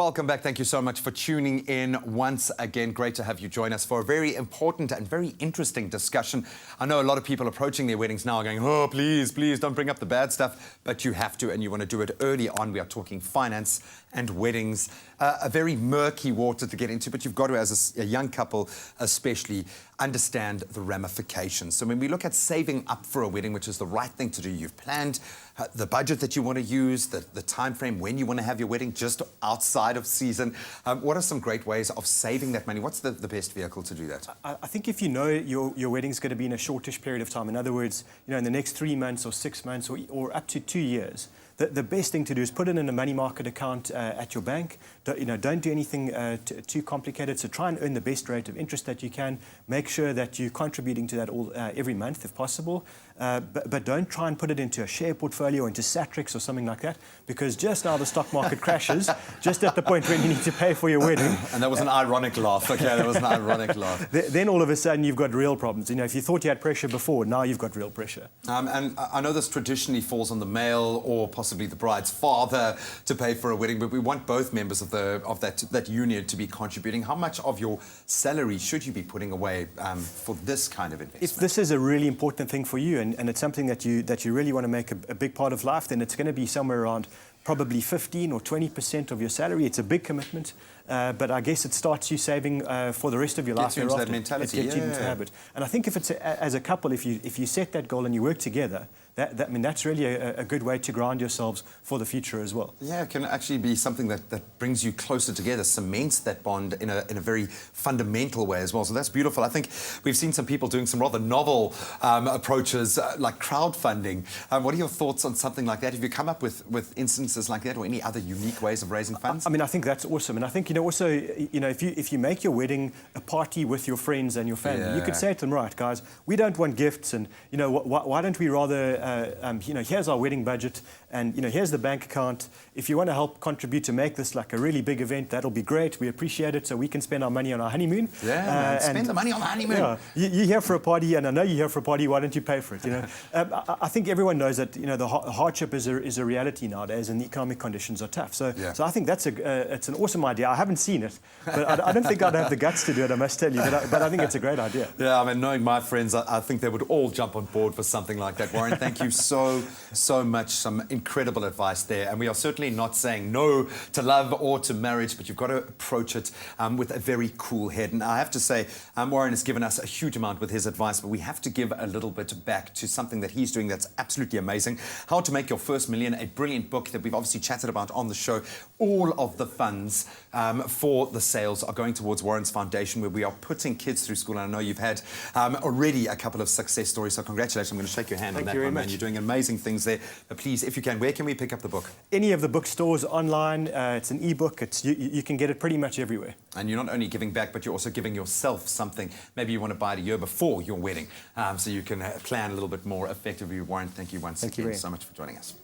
Welcome back. Thank you so much for tuning in once again. Great to have you join us for a very important and very interesting discussion. I know a lot of people approaching their weddings now are going, oh, please, please don't bring up the bad stuff, but you have to, and you want to do it early on. We are talking finance and weddings, a very murky water to get into, but you've got to, as a young couple especially, understand the ramifications. So when we look at saving up for a wedding, which is the right thing to do, you've planned the budget that you want to use, the time frame when you want to have your wedding, just outside of season. What are some great ways of saving that money? What's the best vehicle to do that? I think if you know your wedding's going to be in a shortish period of time, in other words, in the next 3 months or 6 months or up to 2 years, the best thing to do is put it in a money market account at your bank. Don't do anything too complicated. So try and earn the best rate of interest that you can. Make sure that you're contributing to that every month if possible. But don't try and put it into a share portfolio or into Satrix or something like that, because just now the stock market crashes, just at the point when you need to pay for your wedding. And that was an ironic laugh. Okay, that was an ironic laugh. Then all of a sudden you've got real problems. If you thought you had pressure before, now you've got real pressure. And I know this traditionally falls on the male or possibly the bride's father to pay for a wedding, but we want both members of that union to be contributing. How much of your salary should you be putting away for this kind of investment? If this is a really important thing for you and it's something that you really want to make a big part of life, then it's going to be somewhere around probably 15 or 20% of your salary. It's a big commitment, but I guess it starts you saving for the rest of your life. Gets you into that mentality. It gets you into habit. And I think if it's as a couple, if you set that goal and you work together, that's really a good way to ground yourselves for the future as well. Yeah, it can actually be something that brings you closer together, cements that bond in a very fundamental way as well. So that's beautiful. I think we've seen some people doing some rather novel approaches like crowdfunding. What are your thoughts on something like that? Have you come up with instances like that or any other unique ways of raising funds? I think that's awesome. And I think, also, if you make your wedding a party with your friends and your family, you could say to them, right, guys, we don't want gifts, and, why don't we rather here's our wedding budget, and here's the bank account. If you want to help contribute to make this like a really big event, that'll be great. We appreciate it, so we can spend our money on our honeymoon. Yeah, spend the money on the honeymoon. Yeah, you're here for a party, and I know you're here for a party. Why don't you pay for it? I think everyone knows that the hardship is a reality nowadays, and the economic conditions are tough. So I think it's an awesome idea. I haven't seen it, but I don't think I'd have the guts to do it, I must tell you. But I think it's a great idea. Yeah, knowing my friends, I think they would all jump on board for something like that. Warren, thank you so much. Some incredible advice there. And we are certainly not saying no to love or to marriage, but you've got to approach it with a very cool head. And I have to say, Warren has given us a huge amount with his advice, but we have to give a little bit back to something that he's doing that's absolutely amazing. How to Make Your First Million, a brilliant book that we've obviously chatted about on the show. All of the funds for the sales are going towards Warren's foundation, where we are putting kids through school. And I know you've had already a couple of success stories, so congratulations. I'm going to shake your hand on that one, man. You're doing amazing things there. But please, if you can, where can we pick up the book? Any of the bookstores, online. It's an ebook. You can get it pretty much everywhere. And you're not only giving back, but you're also giving yourself something. Maybe you want to buy it a year before your wedding, so you can plan a little bit more effectively. Warren, thank you once again so much for joining us.